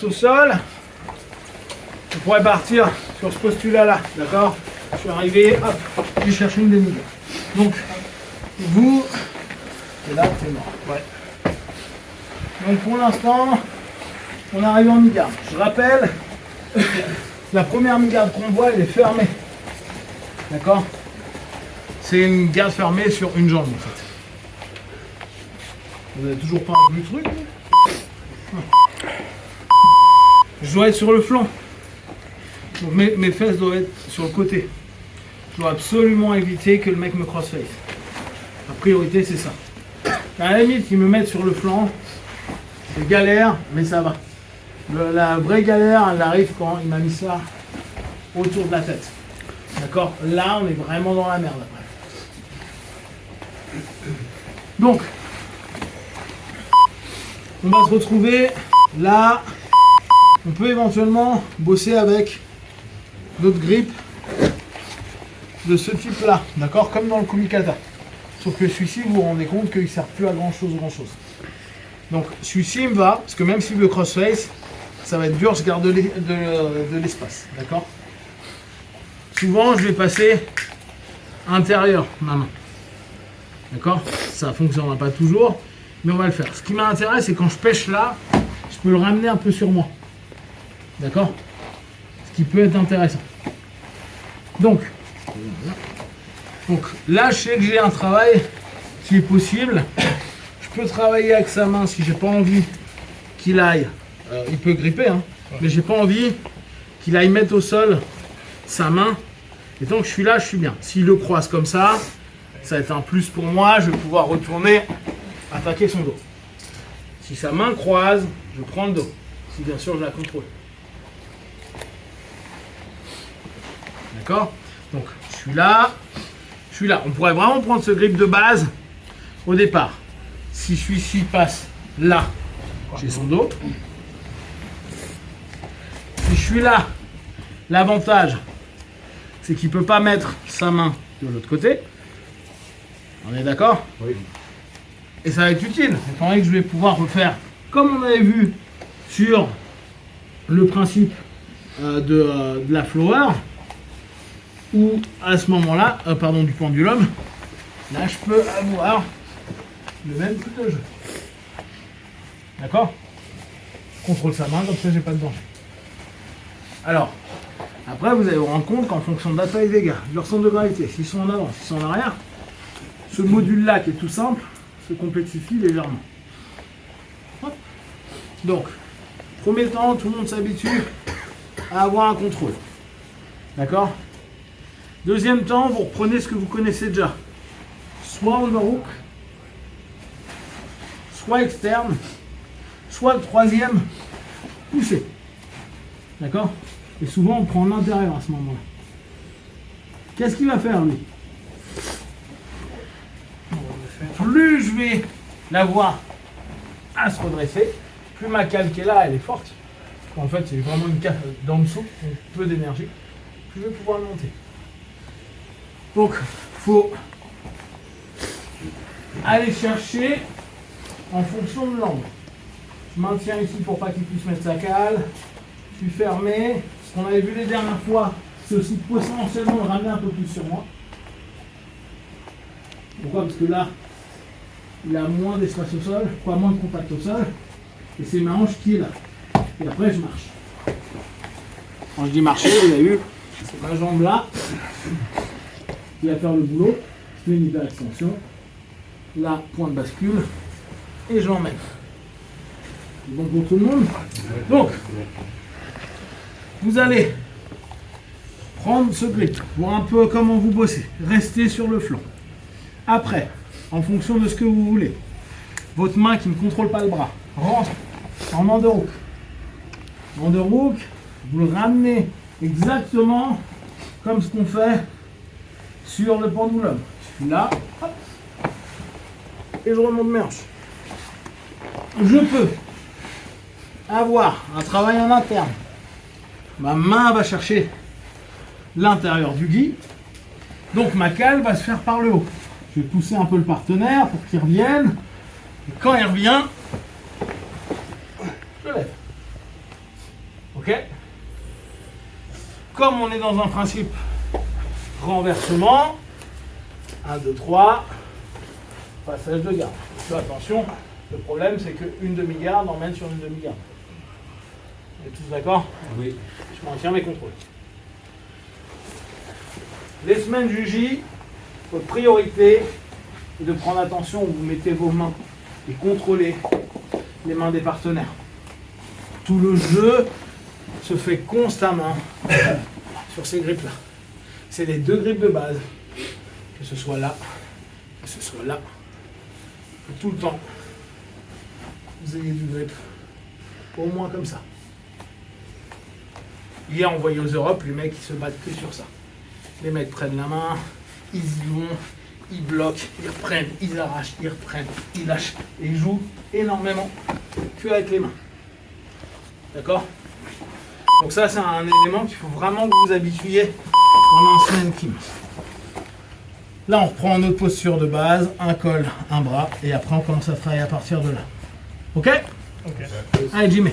Au sol, je pourrais partir sur ce postulat-là, d'accord? Je suis arrivé, hop, j'ai cherché une demi-garde. Donc, vous, et là, c'est mort. Ouais. Donc, pour l'instant, on arrive en mi-garde. Je rappelle, la première mi-garde qu'on voit, elle est fermée. D'accord? C'est une garde fermée sur une jambe, en fait. Vous n'avez toujours pas vu le truc? Je dois être sur le flanc. Donc mes fesses doivent être sur le côté. Je dois absolument éviter que le mec me cross-face. La priorité, c'est ça. À la limite, ils me mettent sur le flanc. C'est galère, mais ça va. La vraie galère, elle arrive quand il m'a mis ça autour de la tête. D'accord? Là, on est vraiment dans la merde après. Donc, on va se retrouver là. On peut éventuellement bosser avec d'autres grippes de ce type-là, d'accord? Comme dans le kumikata. Sauf que celui-ci, vous vous rendez compte qu'il ne sert plus à grand-chose. Donc, celui-ci me va, parce que même s'il veut crossface, ça va être dur, je garde de l'espace, d'accord? Souvent, je vais passer intérieur, ma main. D'accord? Ça ne fonctionnera pas toujours, mais on va le faire. Ce qui m'intéresse, c'est quand je pêche là, je peux le ramener un peu sur moi. D'accord? Ce qui peut être intéressant. Donc là, je sais que j'ai un travail qui est possible. Je peux travailler avec sa main si j'ai pas envie qu'il aille. Il peut gripper, hein, mais j'ai pas envie qu'il aille mettre au sol sa main. Et tant que je suis là, je suis bien. S'il le croise comme ça va être un plus pour moi. Je vais pouvoir retourner, attaquer son dos. Si sa main croise, je prends le dos. Si bien sûr je la contrôle. D'accord? Donc, je suis là. On pourrait vraiment prendre ce grip de base au départ. Si celui-ci passe là, j'ai son dos. Si je suis là, l'avantage, c'est qu'il ne peut pas mettre sa main de l'autre côté. On est d'accord? Oui. Et ça va être utile, étant donné que je vais pouvoir refaire, comme on avait vu sur le principe de la flower, ou à ce moment-là, du pendulum, là je peux avoir le même type de jeu. D'accord? Je contrôle sa main, comme ça j'ai pas de danger. Alors, après vous allez vous rendre compte qu'en fonction de la taille des gars, de leur centre de gravité, s'ils sont en avant, s'ils sont en arrière, ce module-là qui est tout simple, se complexifie légèrement. Hop. Donc, premier temps, tout le monde s'habitue à avoir un contrôle. D'accord? Deuxième temps, vous reprenez ce que vous connaissez déjà. Soit underhook, soit externe, soit le troisième, poussé. D'accord? Et souvent, on prend l'intérieur à ce moment-là. Qu'est-ce qu'il va faire, lui? Plus je vais l'avoir à se redresser, plus ma cale qui est là, elle est forte. En fait, c'est vraiment une cale d'en dessous, donc peu d'énergie. Plus je vais pouvoir monter. Donc, il faut aller chercher en fonction de l'angle. Je maintiens ici pour pas qu'il puisse mettre sa cale. Je suis fermé. Ce qu'on avait vu les dernières fois, c'est aussi potentiellement le ramener un peu plus sur moi. Pourquoi? Parce que là, il a moins d'espace au sol, pas moins de contact au sol. Et c'est ma hanche qui est là. Et après, je marche. Quand je dis marcher, vous avez vu, c'est ma jambe là qui va faire le boulot. Je fais une hyper extension. Là, point de bascule. Et je l'emmène. C'est bon pour tout le monde? Donc, vous allez prendre ce grip, voir un peu comment vous bossez. Restez sur le flanc. Après, en fonction de ce que vous voulez, votre main qui ne contrôle pas le bras rentre en underhook. Underhook, vous le ramenez exactement comme ce qu'on fait sur le pendulum. Je suis là, hop, et je remonte mes hanches. Je peux avoir un travail en interne. Ma main va chercher l'intérieur du gui, donc ma cale va se faire par le haut. Je vais pousser un peu le partenaire pour qu'il revienne. Et quand il revient, je lève. Ok? Comme on est dans un principe renversement, 1, 2, 3, passage de garde. Fais attention, le problème c'est qu'une demi-garde emmène sur une demi-garde. On est tous d'accord? Oui. Je maintiens mes contrôles. Les semaines du J, votre priorité est de prendre attention où vous mettez vos mains et contrôler les mains des partenaires. Tout le jeu se fait constamment sur ces grippes-là. C'est les deux grippes de base, que ce soit là, que ce soit là, que tout le temps, vous ayez du grip, au moins comme ça. Hier, on voyait aux Europes, les mecs, ils se battent que sur ça. Les mecs prennent la main, ils y vont, ils bloquent, ils reprennent, ils arrachent, ils reprennent, ils lâchent. Et ils jouent énormément que avec les mains. D'accord? Donc ça, c'est un élément qu'il faut vraiment que vous vous habituiez pendant une semaine Kim. Là, on reprend notre posture de base, un col, un bras, et après, on commence à travailler à partir de là. Ok? Ok. Allez, Jimmy.